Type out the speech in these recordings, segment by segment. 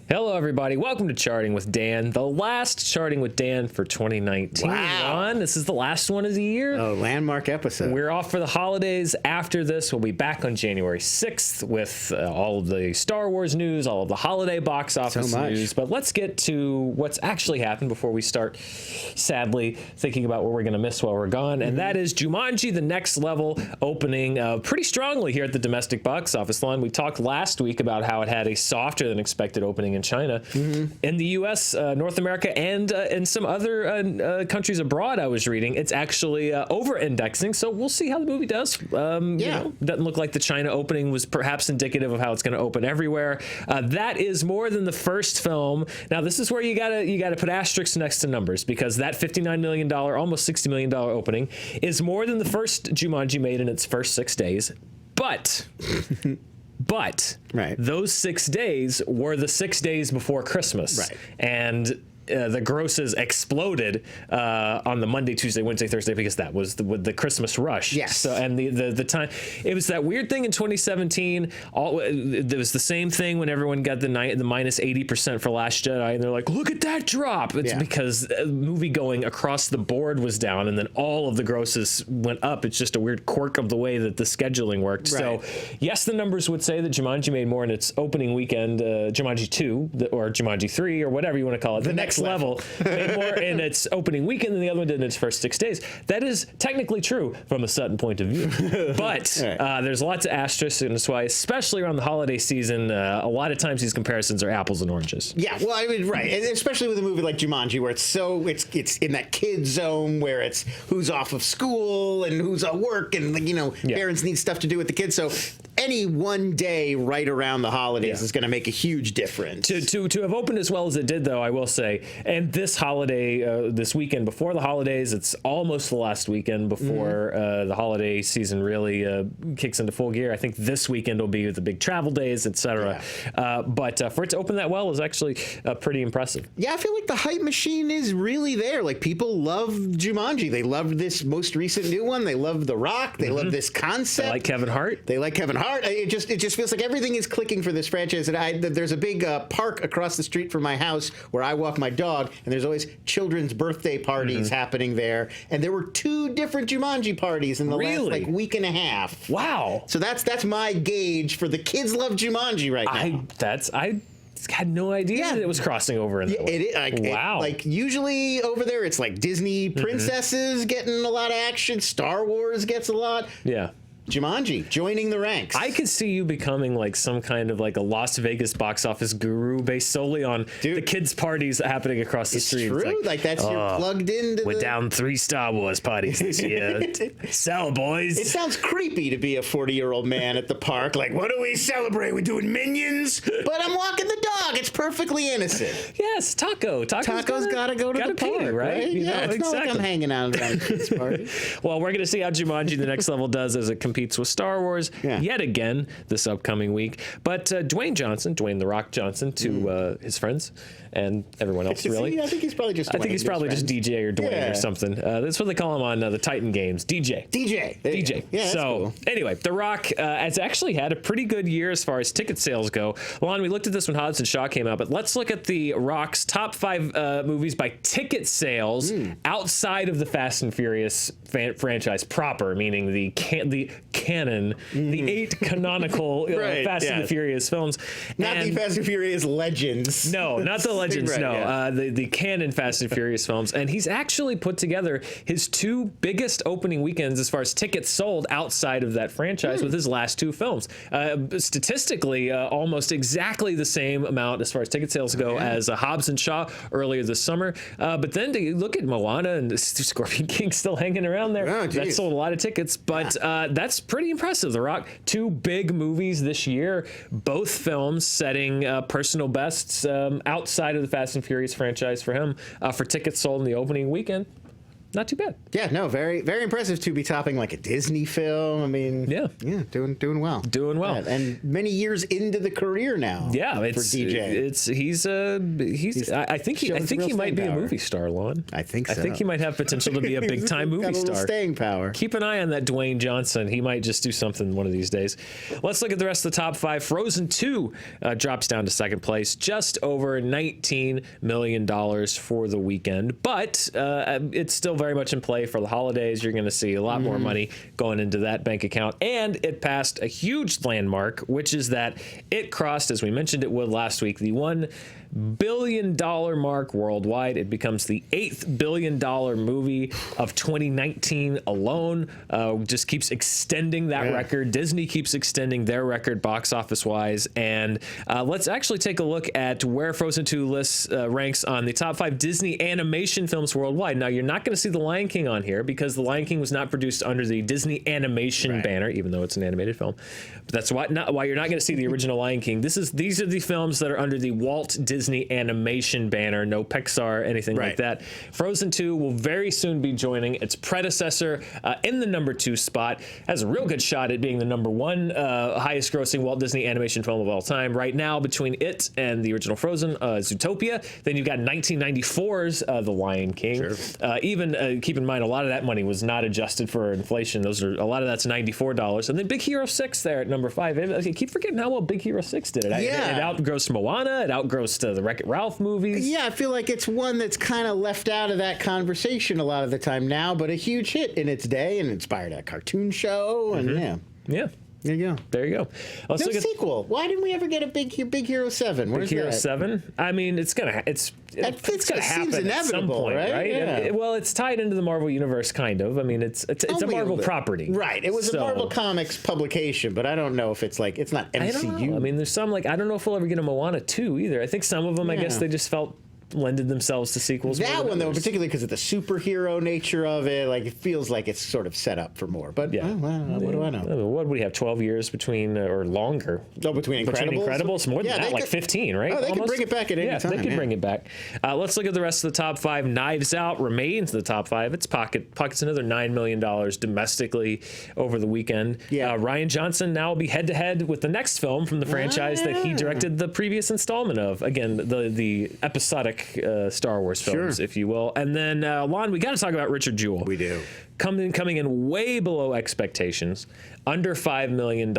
Hello, everybody. Welcome to Charting with Dan, the last Charting with Dan for 2019. Wow. Ron, this is the last one of the year. Oh, landmark episode. We're off for the holidays. After this, we'll be back on January 6th with all of the Star Wars news, all of the holiday box office news. But let's get to what's actually happened before we start, sadly, thinking about what we're going to miss while we're gone. And that is Jumanji, the Next Level, opening pretty strongly here at the domestic box office line. We talked last week about how it had a softer than expected opening in China. In the U.S., North America, and in some other countries abroad, I was reading, it's actually over-indexing. So we'll see how the movie does. You know, doesn't look like the China opening was perhaps indicative of how it's going to open everywhere. That is more than the first film. Now, this is where you gotta put asterisks next to numbers, because that $59 million, almost $60 million opening is more than the first Jumanji made in its first 6 days. But those 6 days were the 6 days before Christmas. Right. And the grosses exploded on the Monday, Tuesday, Wednesday, Thursday, because that was the Christmas rush. Yes. So, and the time, it was that weird thing in 2017. It was the same thing when everyone got the minus 80% for Last Jedi, and they're like, look at that drop. It's because movie going across the board was down, and then all of the grosses went up. It's just a weird quirk of the way that the scheduling worked. Right. So, yes, the numbers would say that Jumanji made more in its opening weekend, Jumanji 2, or Jumanji 3, or whatever you want to call it. The next level made more in its opening weekend than the other one did in its first 6 days. That is technically true from a Sutton point of view. But there's lots of asterisks, and that's why, especially around the holiday season, a lot of times these comparisons are apples and oranges. Yeah, well, I mean, right. And especially with a movie like Jumanji, where it's in that kid zone where it's who's off of school and who's at work, and, parents need stuff to do with the kids. So any one day right around the holidays is going to make a huge difference. To have opened as well as it did, though, I will say, and this holiday, this weekend before the holidays, it's almost the last weekend before the holiday season really kicks into full gear. I think this weekend will be the big travel days, etc. But for it to open that well is actually pretty impressive. Yeah, I feel like the hype machine is really there. Like, people love Jumanji. They love this most recent new one. They love The Rock. They love this concept. They like Kevin Hart. It just feels like everything is clicking for this franchise. And there's a big park across the street from my house where I walk my dog, and there's always children's birthday parties happening there. And there were 2 different Jumanji parties in the last week and a half. Wow! So that's my gauge for the kids love Jumanji right now. I had no idea that it was crossing over in that way. Wow. Like, usually over there, it's like Disney princesses getting a lot of action. Star Wars gets a lot. Yeah. Jumanji joining the ranks. I could see you becoming like some kind of like a Las Vegas box office guru based solely on the kids' parties happening across the street. It's true. Like that's you're plugged into. We're down 3 Star Wars parties this year. Sell, boys. It sounds creepy to be a 40-year-old man at the park. Like, what do we celebrate? We're doing Minions, but I'm walking the dog. It's perfectly innocent. Yes, Taco's gotta go to the park, right? It's not like I'm hanging out around a kids' party. Well, we're gonna see how Jumanji the Next Level does as it competes with Star Wars yet again this upcoming week. But Dwayne The Rock Johnson, to his friends and everyone else, really. I think he's probably just DJ or Dwayne or something. That's what they call him on the Titan games. DJ. Yeah, so cool. Anyway, The Rock has actually had a pretty good year as far as ticket sales go. Lon, we looked at this when Hobbs and Shaw came out, but let's look at The Rock's top 5 movies by ticket sales outside of the Fast and Furious franchise proper, meaning the canon, the 8 canonical Fast and the Furious films. Not the Fast and Furious Legends. No, not the Legends, the canon Fast and Furious films. And he's actually put together his 2 biggest opening weekends as far as tickets sold outside of that franchise with his last 2 films. Statistically, almost exactly the same amount as far as ticket sales go as Hobbs and Shaw earlier this summer. But then to look at Moana and Scorpion King still hanging around there. That sold a lot of tickets, but that's pretty impressive. The Rock, 2 big movies this year, both films setting personal bests outside of the Fast and Furious franchise for him for tickets sold in the opening weekend. not too bad. Yeah, no, very, very impressive to be topping like a Disney film. I mean, yeah, doing well. Doing well. Yeah, and many years into the career now. Yeah, for DJ. I think he might be a movie star, Lon. I think so. I think he might have potential to be a big time movie got a little star. Staying power. Keep an eye on that Dwayne Johnson. He might just do something one of these days. Let's look at the rest of the top 5. Frozen 2 drops down to second place, just over $19 million for the weekend, but it's still very much in play for the holidays. You're going to see a lot more money going into that bank account, and it passed a huge landmark, which is that it crossed, as we mentioned it would last week, the $1 billion mark worldwide. It becomes the 8th billion dollar movie of 2019 alone. Just keeps extending that record. Disney keeps extending their record box office wise. And let's actually take a look at where Frozen 2 ranks on the top 5 Disney animation films worldwide. Now, you're not going to see The Lion King on here because The Lion King was not produced under the Disney animation banner, even though it's an animated film. But that's why you're not going to see the original Lion King. These are the films that are under the Walt Disney animation banner, no Pixar, anything like that. Frozen 2 will very soon be joining its predecessor in the number 2 spot. Has a real good shot at being the number 1 highest grossing Walt Disney animation film of all time. Right now, between it and the original Frozen, Zootopia. Then you've got 1994's The Lion King. Even keep in mind, a lot of that money was not adjusted for inflation. A lot of that's $94. And then Big Hero 6 there at number 5. I keep forgetting how well Big Hero 6 did. It outgrossed Moana. It outgrossed the Wreck-It Ralph movies. Yeah, I feel like it's one that's kind of left out of that conversation a lot of the time now, but a huge hit in its day and inspired a cartoon show. And yeah. There you go. There you go. Let's look at sequel. Why didn't we ever get a Big Hero 7? Big Hero 7? I mean, it's gonna happen at some point, right? Yeah. Well, it's tied into the Marvel universe, kind of. I mean, it's a Marvel property, right? It was a Marvel Comics publication, but I don't know if it's not MCU. I don't know. I mean, there's some I don't know if we'll ever get a Moana 2 either. I think some of them, I guess, they just felt lended themselves to sequels. That one, though, particularly because of the superhero nature of it, it feels like it's sort of set up for more. But what do I know? What do we have? 12 years between, or longer? Oh, between Incredibles? More than that, 15, right? Oh, they can bring it back at any time. Yeah, they can bring it back. Let's look at the rest of the top 5. Knives Out remains the top 5. It's pockets another $9 million domestically over the weekend. Yeah. Rian Johnson now will be head-to-head with the next film from the franchise that he directed the previous installment of. Again, the episodic Star Wars films, if you will. And then, Lon, we got to talk about Richard Jewell. We do. Coming in way below expectations, under $5 million.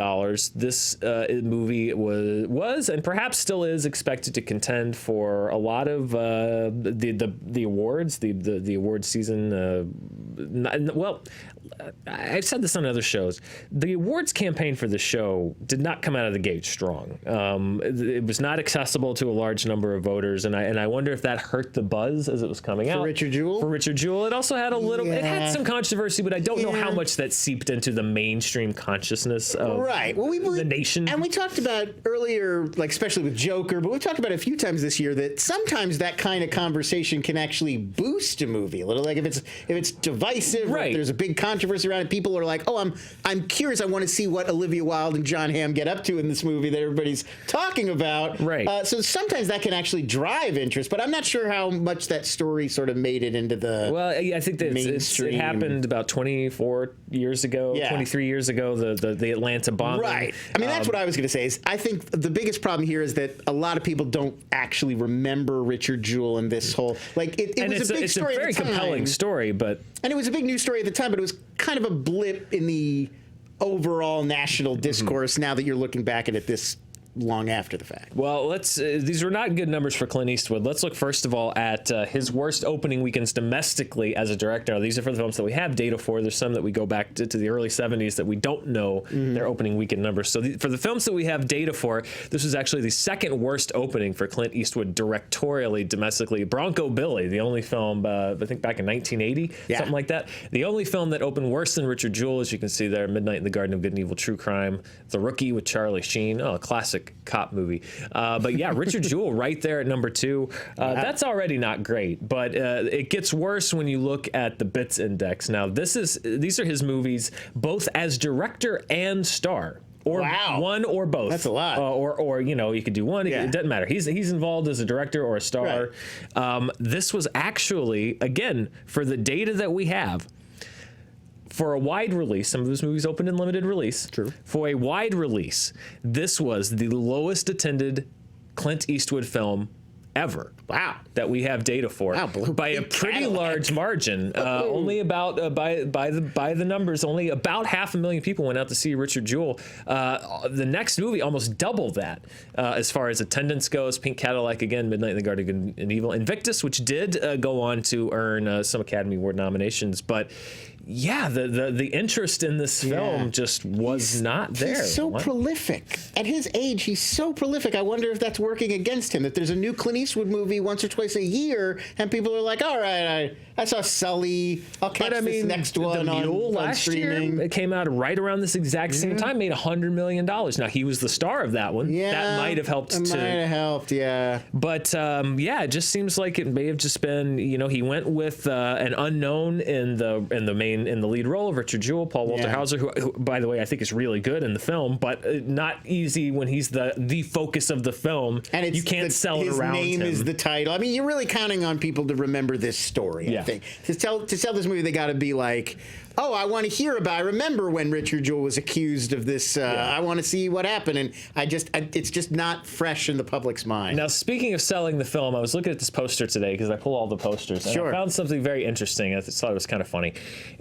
This movie was and perhaps still is expected to contend for a lot of the awards, the award season. I've said this on other shows. The awards campaign for the show did not come out of the gate strong. It was not accessible to a large number of voters, and I wonder if that hurt the buzz as it was coming out. For Richard Jewell? It also had a little. It had some controversy, but I don't know how much that seeped into the mainstream consciousness of the nation. And we talked about earlier, especially with Joker, but we've talked about it a few times this year that sometimes that kind of conversation can actually boost a movie a little. If it's divisive, or if there's a big controversy around it, people are like, "Oh, I'm curious. I want to see what Olivia Wilde and John Hamm get up to in this movie that everybody's talking about." Right. So sometimes that can actually drive interest, but I'm not sure how much that story sort of made it into the I think that it happened about 24 years ago, 23 years ago, the Atlanta bombing. Right. I mean, that's what I was going to say. Is I think the biggest problem here is that a lot of people don't actually remember Richard Jewell and this whole it was a big story. It's a very compelling story, and it was a big news story at the time, but it was kind of a blip in the overall national discourse. Now that you're looking back at it this long after the fact. Well, these were not good numbers for Clint Eastwood. Let's look first of all at his worst opening weekends domestically as a director. Now, these are for the films that we have data for. There's some that we go back to the early 70s that we don't know their opening weekend numbers. So for the films that we have data for, this was actually the second worst opening for Clint Eastwood directorially domestically. Bronco Billy, the only film, I think back in 1980, something like that. The only film that opened worse than Richard Jewell, as you can see there, Midnight in the Garden of Good and Evil True Crime, The Rookie with Charlie Sheen, a classic cop movie. But yeah, Richard Jewell right there at number 2. That's already not great, but it gets worse when you look at the Bits Index. Now, these are his movies both as director and star. Or wow. one or both. That's a lot. Or you know, you could do one. It doesn't matter. He's involved as a director or a star. Right. This was actually, again, for the data that we have, for a wide release, some of those movies opened in limited release. True. For a wide release, this was the lowest attended Clint Eastwood film ever. Wow. That we have data for. Wow, by a pretty large margin. Only about, by the numbers, only about 500,000 people went out to see Richard Jewell. The next movie almost doubled that as far as attendance goes. Pink Cadillac, again, Midnight in the Garden of Good and Evil. Invictus, which did go on to earn some Academy Award nominations, but yeah, the interest in this film just was not there. He's so prolific. At his age, he's so prolific. I wonder if that's working against him, that there's a new Clint Eastwood movie once or twice a year, and people are like, all right, I saw Sully. I'll catch this next one The Mule on last streaming. year, it came out right around this exact same time, made $100 million. Now, he was the star of that one. Yeah, that might have helped. Might have helped, yeah. But, it just seems like it may have just been, he went with an unknown in the lead role of Richard Jewell, Paul Walter Hauser, who, by the way, I think is really good in the film, but not easy when he's the focus of the film. And you can't sell it around him. His name is the title. I mean, you're really counting on people to remember this story, I think. To tell this movie, they got to be like, oh, I want to hear about. I remember when Richard Jewell was accused of this. I want to see what happened, and it's just not fresh in the public's mind. Now, speaking of selling the film, I was looking at this poster today because I pull all the posters, and I found something very interesting. I thought it was kind of funny,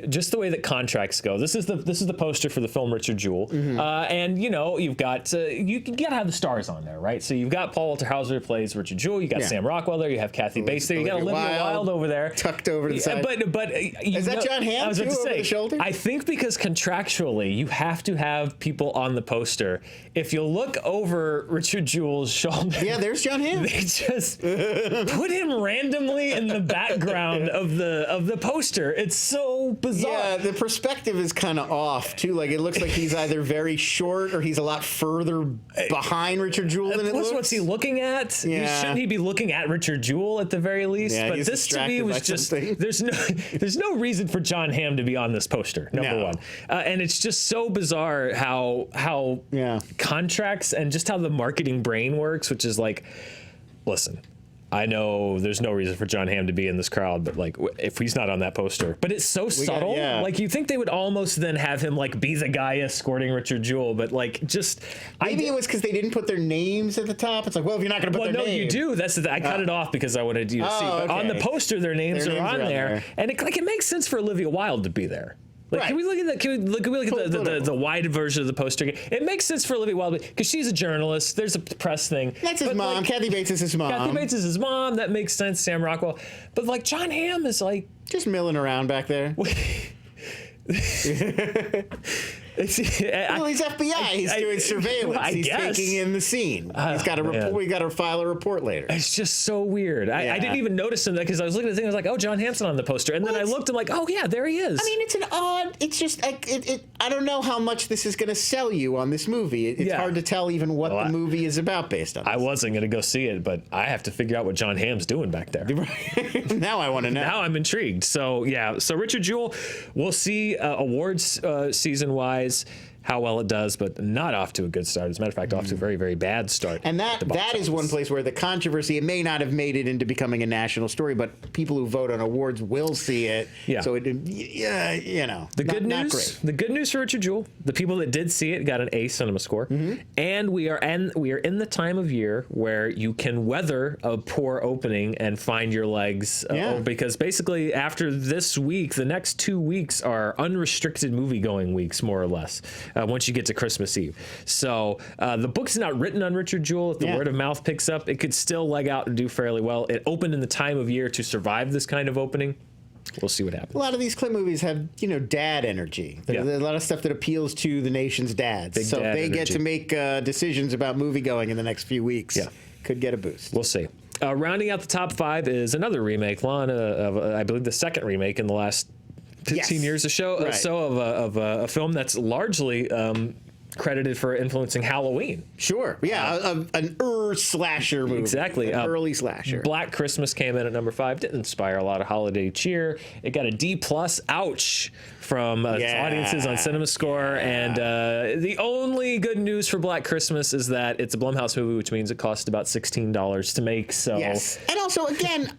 just the way that contracts go. This is the poster for the film Richard Jewell, and you've got you gotta have the stars on there, right? So you've got Paul Walter Hauser who plays Richard Jewell. You got Sam Rockwell there. You have Kathy Bates there. You got Olivia Wilde over there, tucked over to the side. But is that John Hamm? I was about to say. Shoulder? I think because contractually you have to have people on the poster. If you look over Richard Jewell's shoulder, there's John Hamm. They just put him randomly in the background of the poster. It's so bizarre. Yeah, the perspective is kind of off too. Like it looks like he's either very short or he's a lot further behind Richard Jewell than it looks. What's he looking at? Shouldn't he be looking at Richard Jewell at the very least? Yeah, but this to me was just there's no reason for John Hamm to be on this poster. Number one, and it's just so bizarre how contracts and just how the marketing brain works, which is like, listen, I know there's no reason for John Hamm to be in this crowd, but like if he's not on that poster, but it's so subtle. Like you think they would almost then have him like be the guy escorting Richard Jewell, but like just maybe it was because they didn't put their names at the top. It's like, well, if you're not going to put their name, you do. That's I cut it off because I wanted you to see. But on the poster, their names are on there, and it makes sense for Olivia Wilde to be there. Like, can we look at that? Can we look at the wide version of the poster? It makes sense for Olivia Wilde because she's a journalist. There's a press thing. That's his mom. Like, Kathy Bates is his mom. Kathy Bates is his mom. That makes sense. Sam Rockwell. But like John Hamm is like just milling around back there. Well, he's FBI. He's doing surveillance. He's taking in the scene. He's got to report. We got to file a report later. It's just so weird. I didn't even notice him because I was looking at the thing. I was like, oh, John Hamm's on the poster, and then I looked and like, oh yeah, there he is. I mean, it's an odd. It's just like I don't know how much this is going to sell you on this movie. It's hard to tell even what the movie is about based on this. I wasn't going to go see it, but I have to figure out what John Hamm's doing back there. Now I want to know. Now I'm intrigued. So yeah, so Richard Jewell, we'll see awards season wise how well it does, but not off to a good start. As a matter of fact, off to a very, very bad start. And that is one place where the controversy, it may not have made it into becoming a national story, but people who vote on awards will see it. Yeah. So it, the good news. The good news for Richard Jewell, the people that did see it got an A cinema score, and we are in the time of year where you can weather a poor opening and find your legs. Because basically after this week, the next 2 weeks are unrestricted movie going weeks, more or less. Once you get to Christmas Eve. So the book's not written on Richard Jewell. If the word of mouth picks up, it could still leg out and do fairly well. It opened in the time of year to survive this kind of opening. We'll see what happens. A lot of these Clint movies have, dad energy. There's a lot of stuff that appeals to the nation's dads. Big so dad they energy. Get to make decisions about movie going in the next few weeks. Could get a boost. We'll see. Rounding out the top 5 is another remake, Lon, of I believe the second remake in the last 15 years or so, of a film that's largely credited for influencing Halloween. Sure. Yeah, an slasher movie. Exactly. An early slasher. Black Christmas came in at number 5. Didn't inspire a lot of holiday cheer. It got a D+. Ouch. From audiences on CinemaScore. And the only good news for Black Christmas is that it's a Blumhouse movie, which means it cost about $16 to make. So yes. And also, again,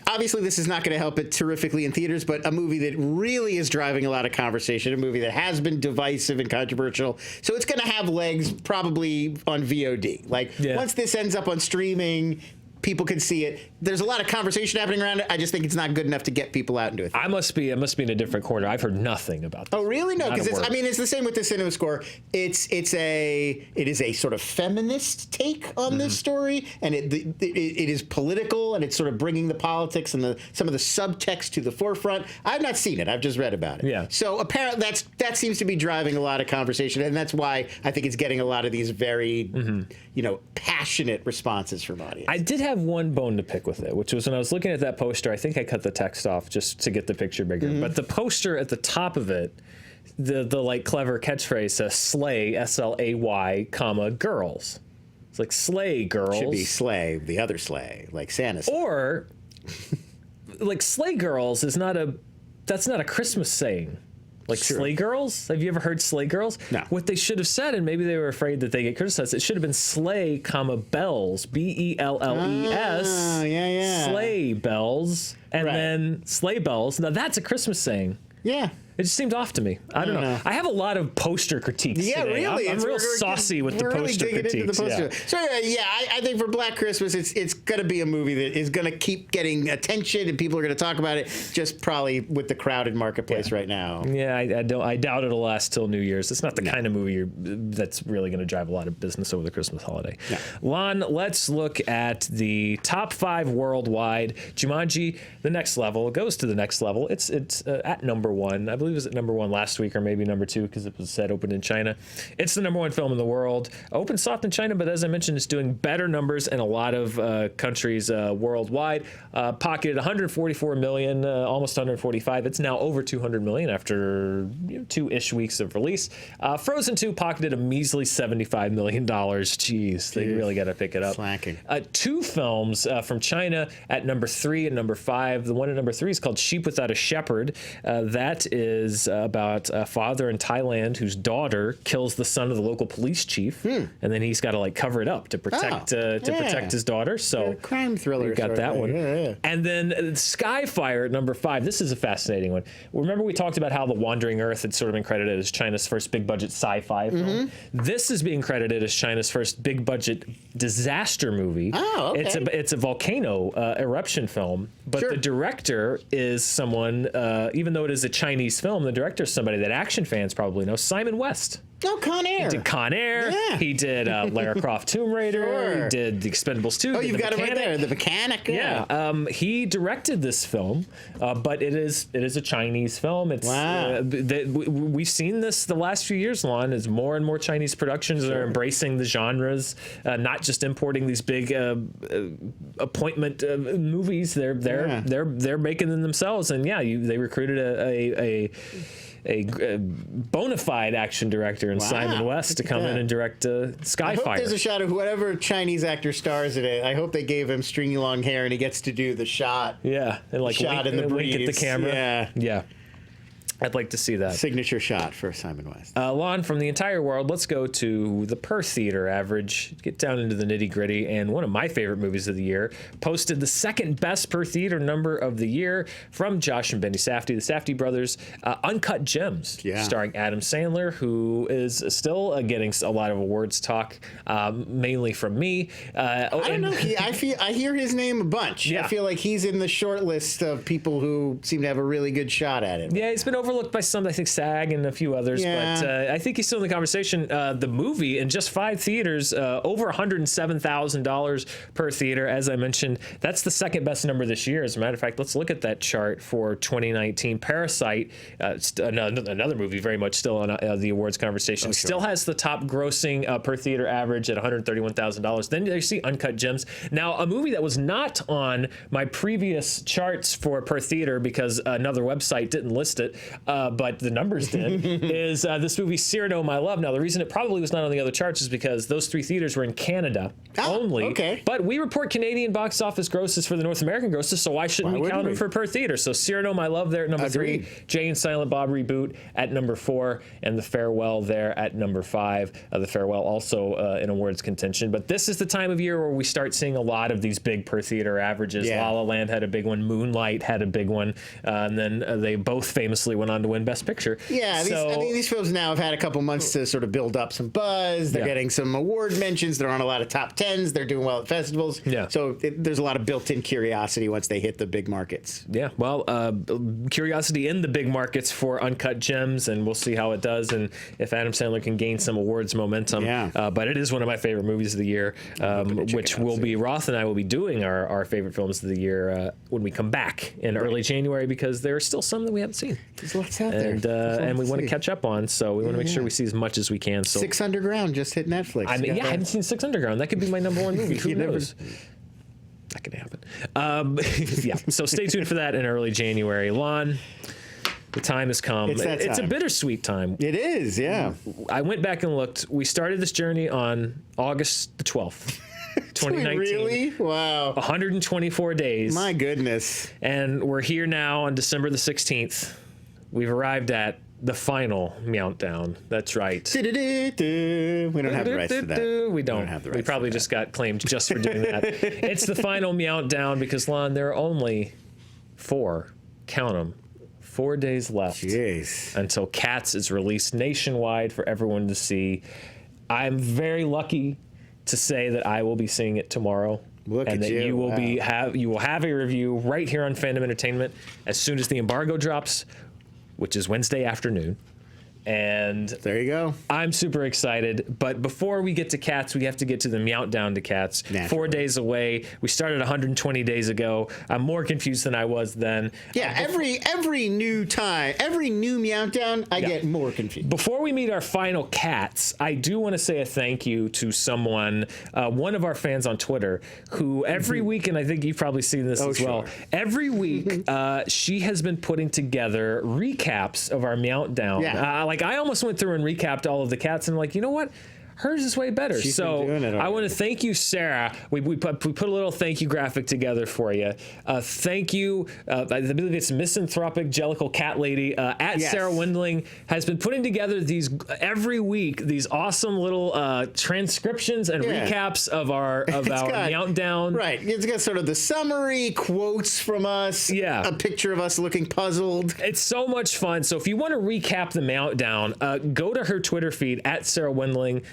obviously this is not going to help it terrifically in theaters, but a movie that really is driving a lot of conversation, a movie that has been divisive and controversial. So it's going to have legs probably on VOD. Like, once this ends up on streaming, people can see it. There's a lot of conversation happening around it. I just think it's not good enough to get people out into it. I must be in a different corner. I've heard nothing about this. Oh, really? No, because it's the same with the CinemaScore. It is a sort of feminist take on this story, and it is political, and it's sort of bringing the politics and some of the subtext to the forefront. I've not seen it. I've just read about it. Yeah. So apparently that seems to be driving a lot of conversation, and that's why I think it's getting a lot of these very passionate responses from audience. I did have one bone to pick with it, which was when I was looking at that poster, I think I cut the text off just to get the picture bigger. But the poster at the top of it, the like clever catchphrase says slay, S-L-A-Y, comma, girls. It's like slay girls. Should be slay, the other slay, like Santa slay. Or like slay girls that's not a Christmas saying. Like Slay Girls? Have you ever heard Slay Girls? No. What they should have said, and maybe they were afraid that they get criticized, it should have been Slay, comma, Bells. B-E-L-L-E-S. Oh, yeah. Slay Bells. And then Sleigh Bells. Now, that's a Christmas saying. Yeah. It just seemed off to me. I don't know. I have a lot of poster critiques today. Really. I'm real saucy with the poster critiques. So I think for Black Christmas, it's going to be a movie that is going to keep getting attention, and people are going to talk about it. Just probably with the crowded marketplace right now. Yeah, I doubt it'll last till New Year's. It's not the kind of movie that's really going to drive a lot of business over the Christmas holiday. No. Lon, let's look at the top 5 worldwide. Jumanji, the next level, goes to the next level. It's at number 1. I believe it was at number 1 last week, or maybe number 2, because it was said opened in China. It's the number 1 film in the world. Opened soft in China, but as I mentioned, it's doing better numbers in a lot of countries worldwide. Pocketed 144 million, almost 145. It's now over 200 million after 2-ish weeks of release. Frozen 2 pocketed a measly $75 million. Jeez, they really got to pick it up. Slacking. 2 films from China at number 3 and number 5. The one at number 3 is called Sheep Without a Shepherd. That is about a father in Thailand whose daughter kills the son of the local police chief, and then he's got to like cover it up to protect protect his daughter. So crime thriller. We got that one. Yeah. And then Skyfire at number 5. This is a fascinating one. Remember we talked about how The Wandering Earth had sort of been credited as China's first big budget sci-fi film. This is being credited as China's first big budget disaster movie. Oh, okay. It's a volcano eruption film, but the director is someone, even though it is a Chinese film, the director is somebody that action fans probably know, Simon West. Oh, Con Air. He did Con Air. Yeah. He did Lara Croft Tomb Raider. Sure. He did The Expendables 2. Oh, you've got it right there. The Mechanic. Yeah. He directed this film, but it is a Chinese film. It's, we've seen this the last few years, Lon, as more and more Chinese productions are embracing the genres, not just importing these big appointment movies. They're making them themselves, and they recruited a bona fide action director in Simon West to come in and direct Skyfire. I hope there's a shot of whatever Chinese actor stars in it. I hope they gave him stringy long hair and he gets to do the shot. Yeah, and like shot in the breeze. Wink at the camera. Yeah. I'd like to see that. Signature shot for Simon West. Lon, from the entire world, let's go to the per theater average, get down into the nitty gritty, and one of my favorite movies of the year posted the second best per theater number of the year from Josh and Benny Safdie, the Safdie brothers, Uncut Gems, starring Adam Sandler, who is still getting a lot of awards talk, mainly from me. I don't know. I hear his name a bunch. Yeah. I feel like he's in the short list of people who seem to have a really good shot at it. Yeah, he's been overlooked by some, I think SAG and a few others, but I think he's still in the conversation. The movie in just 5 theaters, over $107,000 per theater. As I mentioned, that's the second best number this year. As a matter of fact, let's look at that chart for 2019. Parasite, another movie very much still on the awards conversation, still has the top grossing per theater average at $131,000. Then you see Uncut Gems. Now, a movie that was not on my previous charts for per theater because another website didn't list it, but the numbers did, is this movie Cyrano, My Love. Now, the reason it probably was not on the other charts is because those 3 theaters were in Canada only. Okay. But we report Canadian box office grosses for the North American grosses, so why shouldn't we count them for per theater? So Cyrano, My Love there at number 3, Jay and Silent Bob Reboot at number 4, and The Farewell there at number 5. The Farewell also in awards contention. But this is the time of year where we start seeing a lot of these big per theater averages. La La Land had a big one, Moonlight had a big one, and then they both famously went on to win Best Picture. Yeah, these films now have had a couple months to sort of build up some buzz. They're getting some award mentions. They're on a lot of top 10s. They're doing well at festivals. Yeah. So there's a lot of built-in curiosity once they hit the big markets. Yeah, well, curiosity in the big markets for Uncut Gems, and we'll see how it does and if Adam Sandler can gain some awards momentum. Yeah. But it is one of my favorite movies of the year, which will be, Roth and I will be doing our favorite films of the year when we come back in early January, because there are still some that we haven't seen. There's lots out there. And we want to catch up on, so we want to make sure we see as much as we can. So 6 Underground just hit Netflix. I haven't seen 6 Underground. That could be my number 1 movie. Who knows? That could happen. Yeah, so stay tuned for that in early January. Lon, the time has come. It's a bittersweet time. It is, yeah. I went back and looked. We started this journey on August the 12th. 2019. Really? Wow. 124 days. My goodness. And we're here now on December the 16th. We've arrived at the final Countdown. That's right. We don't have the rights to that. We don't. Have the rights. We probably just got claimed just for doing that. It's the final Countdown because, Lon, there are only 4, count them, 4 days left until Cats is released nationwide for everyone to see. I'm very lucky to say that I will be seeing it tomorrow. And that you will you will have a review right here on Fandom Entertainment as soon as the embargo drops, which is Wednesday afternoon. And there you go. I'm super excited. But before we get to Cats, we have to get to the Countdown to Cats. Naturally. 4 days away. We started 120 days ago. I'm more confused than I was then. Yeah, every new Countdown, I get more confused. Before we meet our final Cats, I do want to say a thank you to someone, one of our fans on Twitter, who every week, and I think you've probably seen this as well, every week she has been putting together recaps of our Countdown. Yeah. I almost went through and recapped all of the Cats, and I'm like, you know what? Hers is way better. So I want to thank you, Sarah. We put a little thank you graphic together for you. Thank you. I believe it's Misanthropic Jellicle Cat Lady at Sarah Wendling has been putting together these every week, these awesome little transcriptions and recaps of our Countdown. Right. It's got sort of the summary, quotes from us. Yeah. A picture of us looking puzzled. It's so much fun. So if you want to recap the Countdown, go to her Twitter feed at Sarah Wendling.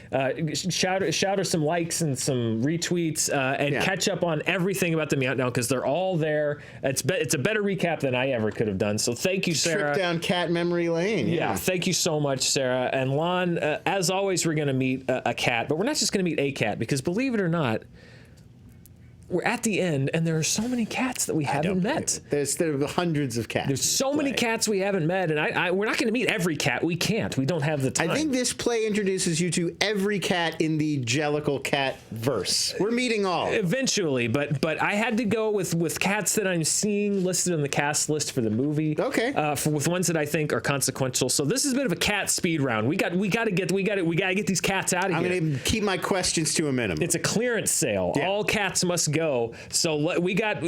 Shout her some likes and some retweets and catch up on everything about the Countdown because they're all there. It's a better recap than I ever could have done. So thank you, Sarah. Trip down cat memory lane. Yeah, thank you so much, Sarah. And Lon, as always, we're going to meet a cat, but we're not just going to meet a cat because believe it or not, we're at the end, and there are so many cats that we haven't met. There are hundreds of cats. There's so many cats we haven't met, and we're not going to meet every cat. We can't. We don't have the time. I think this play introduces you to every cat in the Jellicle cat verse. We're meeting all. Eventually, but I had to go with cats that I'm seeing listed on the cast list for the movie. Okay. With ones that I think are consequential. So this is a bit of a cat speed round. We got to get these cats out of here. I'm going to keep my questions to a minimum. It's a clearance sale. Yeah. All cats must go. So we got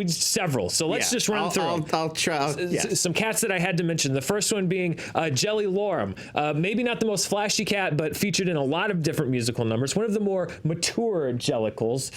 several. So let's just run through. I'll try. Some cats that I had to mention. The first one being JELLYLORUM. Maybe not the most flashy cat, but featured in a lot of different musical numbers. One of the more mature Jellicles.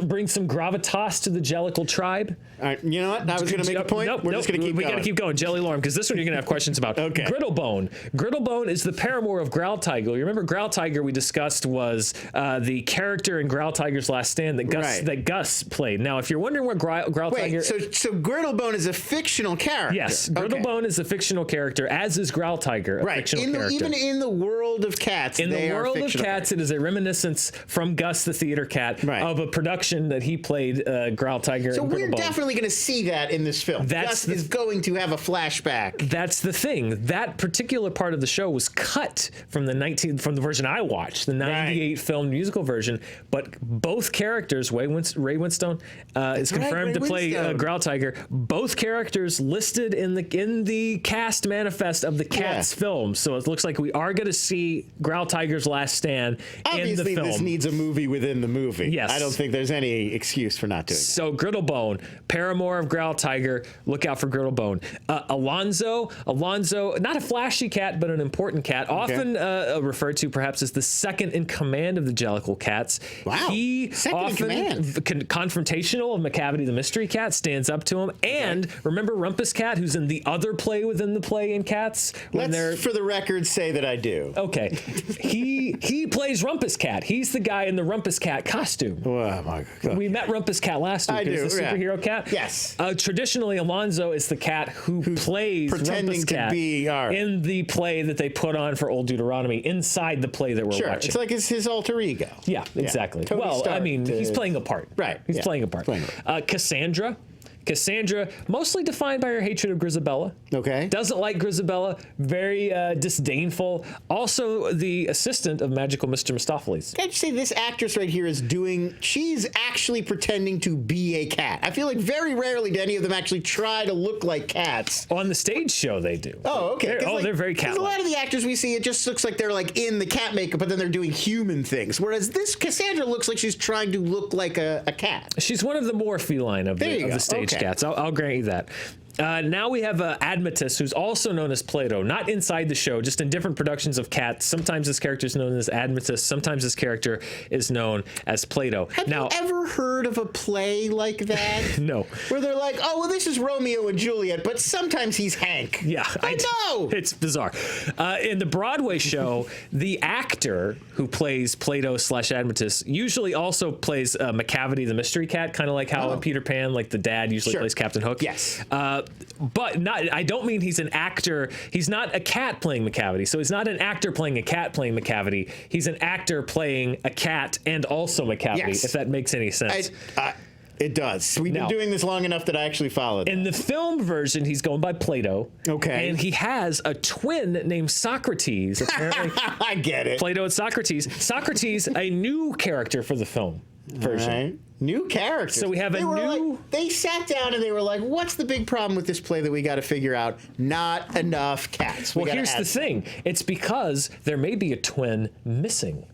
Brings some gravitas to the Jellicle tribe. All right, you know what? I was going to make a point. Nope, we're just going to keep going. We got to keep going. JELLYLORUM, because this one you're going to have questions about. Okay. GRIDDLEBONE. GRIDDLEBONE is the paramour of Growl Tiger. You remember Growl Tiger we discussed was the character in Growl Tiger's Last Stand that Gus played. Now, if you're wondering what Growl Tiger... So GRIDDLEBONE is a fictional character. Yes, GRIDDLEBONE is a fictional character, as is Growl Tiger, a fictional character. Even in the world of cats, in the world of cats, it is a reminiscence from Gus the theater cat of a production that he played Growl Tiger. So we're definitely going to see that in this film. Gus is going to have a flashback. That's the thing. That particular part of the show was cut from the version I watched, the '98 film musical version, but both characters characters, Ray Winstone is confirmed to play Growl Tiger. Both characters listed in the cast manifest of the Cats film. So it looks like we are going to see Growl Tiger's last stand in the film. Obviously, this needs a movie within the movie. Yes. I don't think there's any excuse for not doing that. So Griddelebone, paramour of Growl Tiger. Look out for Griddelebone. Alonzo, not a flashy cat, but an important cat. Often referred to perhaps as the second in command of the Jellicle Cats. Wow. He second often in command. Confrontational of Macavity the Mystery Cat, stands up to him. And remember Rumpus Cat, who's in the other play within the play in Cats? Let's, for the record, say that I do. Okay. He plays Rumpus Cat. He's the guy in the Rumpus Cat costume. Oh my God. We met Rumpus Cat last week. He's the superhero cat. Yes. Traditionally, Alonzo is the cat who's plays pretending Rumpus Cat to be in the play that they put on for Old Deuteronomy inside the play that we're watching. It's like his alter ego. Yeah, exactly. Tony well, Stark I mean, he's playing a part. Right. He's playing a part. Cassandra, mostly defined by her hatred of Grisabella. Okay. Doesn't like Grisabella. Very disdainful. Also the assistant of magical Mr. Mistopheles. Can I just say this actress right here she's actually pretending to be a cat. I feel like very rarely do any of them actually try to look like cats. On the stage show, they do. Oh, okay. They're very cat-like. Because a lot of the actors we see, it just looks like they're like in the cat makeup, but then they're doing human things. Whereas this Cassandra looks like she's trying to look like a cat. She's one of the more feline of the stage cats. I'll grant you that. Now we have ADMETUS, who's also known as PLATO, not inside the show, just in different productions of Cats. Sometimes this character is known as ADMETUS. Sometimes this character is known as PLATO. Have you ever heard of a play like that? No. Where they're like, oh, well, this is Romeo and Juliet, but sometimes he's Hank. Yeah. I know. It's bizarre. In the Broadway show, the actor who plays PLATO / ADMETUS usually also plays Macavity the Mystery Cat, kind of like how in Peter Pan, like the dad usually plays Captain Hook. Yes. But I don't mean he's an actor. He's not a cat playing Macavity. So he's not an actor playing a cat playing Macavity. He's an actor playing a cat and also Macavity, if that makes any sense. It does. We've been doing this long enough that I actually followed. In the film version, he's going by PLATO. Okay. And he has a twin named Socrates, apparently. I get it. PLATO and Socrates. Socrates, a new character for the film version. Right. New characters. So we have they sat down and they were like, what's the big problem with this play that we got to figure out? Not enough cats. Well, here's the thing. It's because there may be a twin missing.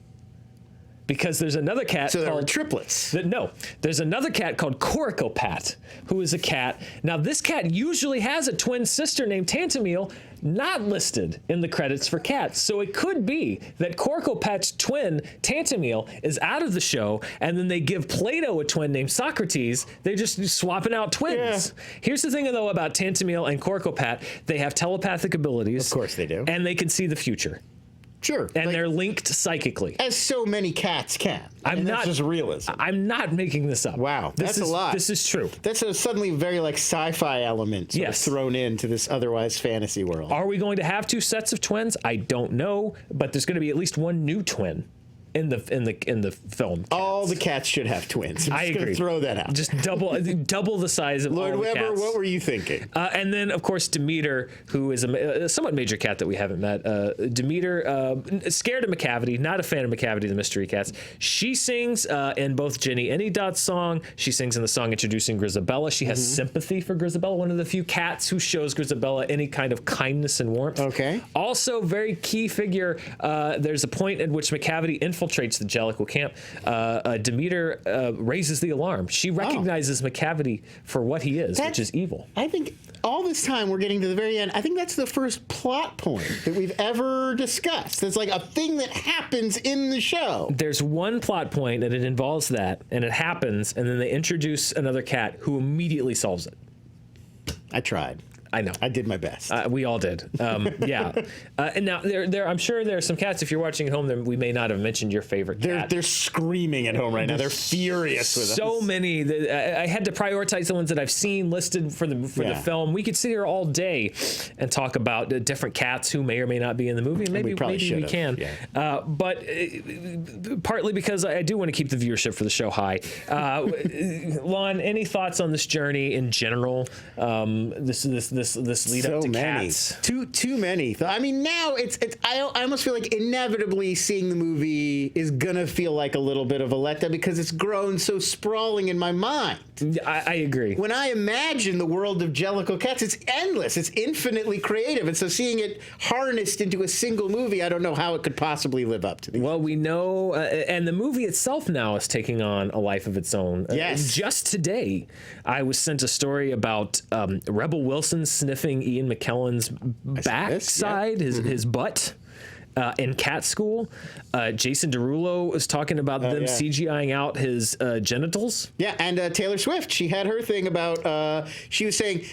Because there's another cat called... So there called... were triplets. No. There's another cat called Coricopat, who is a cat. Now, this cat usually has a twin sister named Tantamil, not listed in the credits for Cats. So it could be that Coricopat's twin, Tantamil, is out of the show, and then they give PLATO a twin named Socrates. They're just swapping out twins. Yeah. Here's the thing, though, about Tantamil and Coricopat. They have telepathic abilities. Of course they do. And they can see the future. Sure. And they're linked psychically. As so many cats can. That's just realism. I'm not making this up. Wow. That's a lot. This is true. That's a suddenly very like sci-fi element thrown into this otherwise fantasy world. Are we going to have two sets of twins? I don't know, but there's going to be at least one new twin in the film. Cats. All the cats should have twins. I agree. Gonna throw that out. Just double the size of Lord all the Weber, cats. what were you thinking? And then, of course, Demeter, who is a somewhat major cat that we haven't met. Demeter, scared of Macavity, not a fan of Macavity the Mystery Cats. She sings in both Jenny Anydot's song. She sings in the song introducing Grisabella. She has sympathy for Grisabella, one of the few cats who shows Grisabella any kind of kindness and warmth. Okay. Also, very key figure. There's a point at which Macavity infiltrates the Jellicle camp. Demeter raises the alarm. She recognizes Macavity for what he is, which is evil. I think all this time we're getting to the very end. I think that's the first plot point that we've ever discussed. It's like a thing that happens in the show. There's one plot point and it involves that, and it happens, and then they introduce another cat who immediately solves it. I tried. I know. I did my best. We all did. Yeah. And now, I'm sure there are some cats, if you're watching at home, we may not have mentioned your favorite cat. They're screaming at home right now. They're furious with us. So many. I had to prioritize the ones that I've seen listed for the film. We could sit here all day and talk about different cats who may or may not be in the movie. And maybe we can. Yeah. But partly because I do want to keep the viewership for the show high. Lon, any thoughts on this journey in general? This this lead up to many. Cats. Too many. I mean, now I almost feel like inevitably seeing the movie is gonna feel like a little bit of a letdown because it's grown so sprawling in my mind. I agree. When I imagine the world of Jellicle Cats, it's endless. It's infinitely creative, and so seeing it harnessed into a single movie, I don't know how it could possibly live up to these. Well, we know, and the movie itself now is taking on a life of its own. Yes. Just today, I was sent a story about Rebel Wilson sniffing Ian McKellen's backside, his butt. In Cat School, Jason Derulo was talking about them CGIing out his genitals. Yeah, and Taylor Swift, she had her thing about, she was saying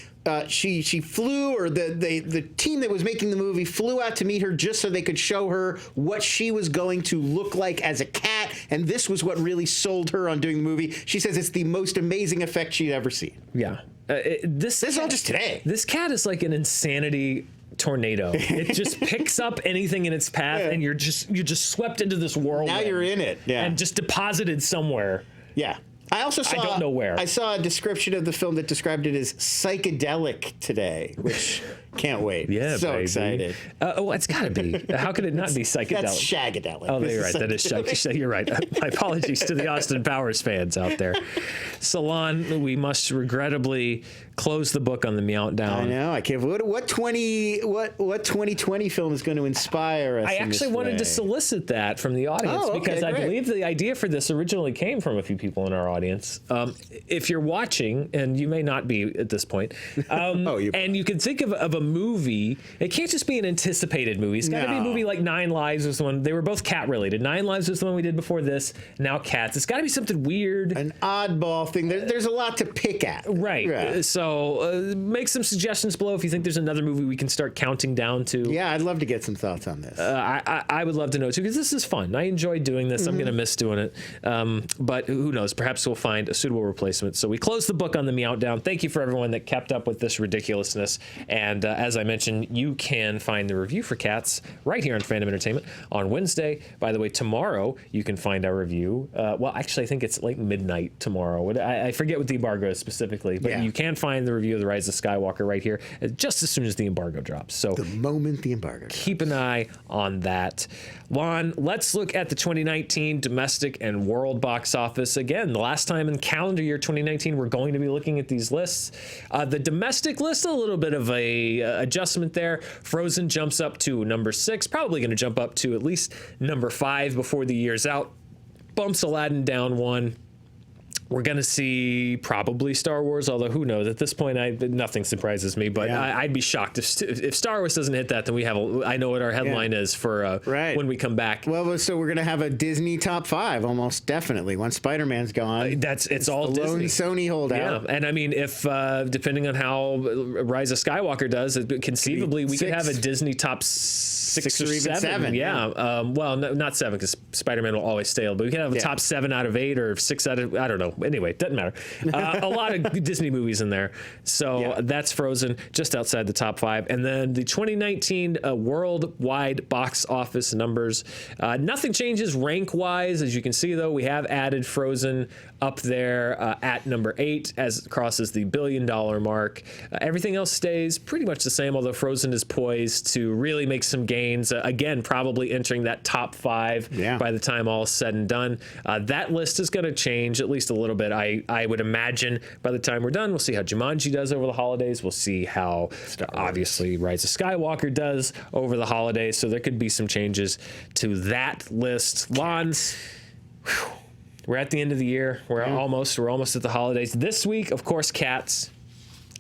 she flew, or the team that was making the movie flew out to meet her just so they could show her what she was going to look like as a cat, and this was what really sold her on doing the movie. She says it's the most amazing effect she'd ever seen. Yeah. This is all just today. This cat is like an insanity tornado. It just picks up anything in its path, and you're just swept into this whirlwind. Now you're in it, and just deposited somewhere. Yeah. I also saw. I don't know where. I saw a description of the film that described it as psychedelic today, which can't wait. Yeah, so baby. Excited. Oh, it's got to be. How could it not be psychedelic? That's shagadelic. Oh, you're right. That is shagadelic. You're right. My apologies to the Austin Powers fans out there. Salon, we must regrettably close the book on the Meowdown. I know. I can't. What 2020 film is going to inspire us? I actually wanted to solicit that from the audience because I believe the idea for this originally came from a few people in our audience. If you're watching, and you may not be at this point, and you can think of a movie, it can't just be an anticipated movie. It's got to be a movie like Nine Lives was the one. They were both cat related. Nine Lives was the one we did before this. Now Cats. It's got to be something weird, an oddball thing. There's a lot to pick at. Right. Yeah. So make some suggestions below if you think there's another movie we can start counting down to. Yeah, I'd love to get some thoughts on this. I would love to know too, because this is fun. I enjoy doing this. I'm going to miss doing it. But who knows? Perhaps we'll find a suitable replacement. So we close the book on the Meowdown. Thank you for everyone that kept up with this ridiculousness. And as I mentioned, you can find the review for Cats right here on Fandom Entertainment on Wednesday. By the way, tomorrow you can find our review. Well, actually, I think it's like midnight tomorrow. I forget what the embargo is specifically, but you can find the review of The Rise of Skywalker right here just as soon as the embargo drops. So the moment the embargo drops. Keep an eye on that. Lon, let's look at the 2019 domestic and world box office. Again, the last time in calendar year 2019, we're going to be looking at these lists. The domestic list, a little bit of a adjustment there. Frozen jumps up to number 6, probably going to jump up to at least number 5 before the year's out. Bumps Aladdin down 1. We're going to see probably Star Wars, although who knows? At this point, nothing surprises me, but I'd be shocked if Star Wars doesn't hit that, then we have I know what our headline is for when we come back. Well, so we're going to have a Disney top 5, almost definitely. Once Spider-Man's gone. It's all the Disney. Lone Sony holdout. Yeah, and I mean, if depending on how Rise of Skywalker does, conceively we could have a Disney top 6 or even 7. Yeah. Well, not 7 because Spider-Man will always stay, but we could have a top 7 out of 8 or 6 out of, I don't know. Anyway, it doesn't matter. A lot of Disney movies in there. So that's Frozen, just outside the top 5. And then the 2019 worldwide box office numbers. Nothing changes rank-wise. As you can see, though, we have added Frozen up there at number 8 as it crosses the $1 billion mark. Everything else stays pretty much the same, although Frozen is poised to really make some gains. Again, probably entering that top 5 by the time all is said and done. That list is going to change at least a little bit. I would imagine by the time we're done, we'll see how Jumanji does over the holidays. We'll see how obviously Rise of Skywalker does over the holidays. So there could be some changes to that list. Lon, we're at the end of the year. We're almost at the holidays. This week, of course, Cats.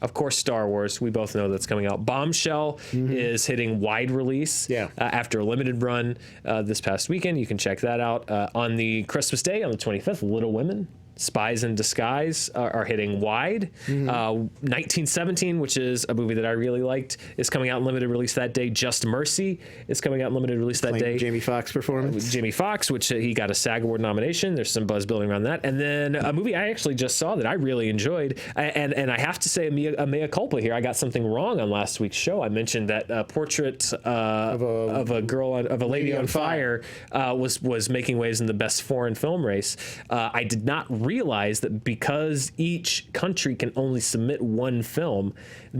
Of course, Star Wars. We both know that's coming out. Bombshell is hitting wide release after a limited run this past weekend. You can check that out. On the Christmas Day, on the 25th, Little Women, Spies in Disguise are hitting wide. 1917, which is a movie that I really liked, is coming out in limited release that day. Just Mercy is coming out in limited release that day. Jamie Foxx performance. Jamie Foxx, which he got a SAG Award nomination. There's some buzz building around that. And then a movie I actually just saw that I really enjoyed. And I have to say a mea culpa here. I got something wrong on last week's show. I mentioned that Portrait of a Lady on Fire was making waves in the best foreign film race. I did not realized that because each country can only submit one film,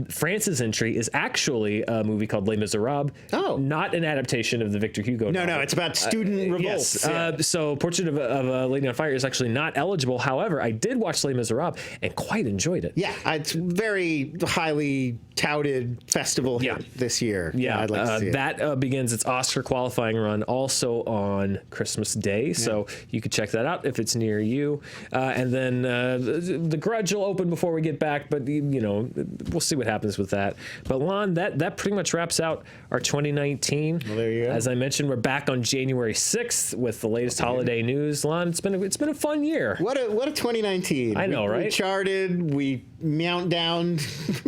France's entry is actually a movie called Les Miserables. Oh. Not an adaptation of the Victor Hugo novel. No, it's about student revolt. Yes. So Portrait of a Lady on Fire is actually not eligible. However, I did watch Les Miserables and quite enjoyed it. Yeah, it's very highly touted festival hit this year. Yeah, I'd like to see it. that begins its Oscar qualifying run also on Christmas Day, so you could check that out if it's near you. And then the Grudge will open before we get back, but we'll see what happens with that. But Lon, that pretty much wraps out our 2019. Well, there you go. As I mentioned, we're back on January 6th with the latest holiday news. Lon, it's been a fun year. What a 2019. I know, right? We charted, we mount down.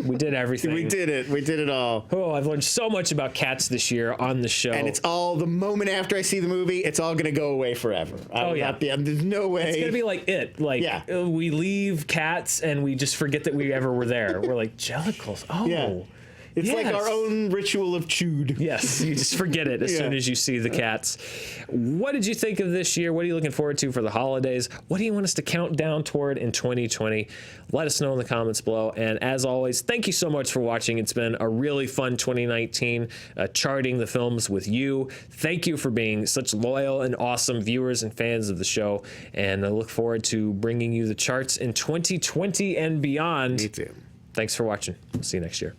We did everything. We did it. We did it all. Oh, I've learned so much about cats this year on the show. And it's all the moment after I see the movie, it's all going to go away forever. There's no way. It's going to be like it. Like, we leave Cats and we just forget that we ever were there. We're like, Jellicles. Oh. Yeah. It's like our own ritual of chewed. Yes, you just forget it as soon as you see the cats. What did you think of this year? What are you looking forward to for the holidays? What do you want us to count down toward in 2020? Let us know in the comments below. And as always, thank you so much for watching. It's been a really fun 2019 charting the films with you. Thank you for being such loyal and awesome viewers and fans of the show. And I look forward to bringing you the charts in 2020 and beyond. Me too. Thanks for watching. See you next year.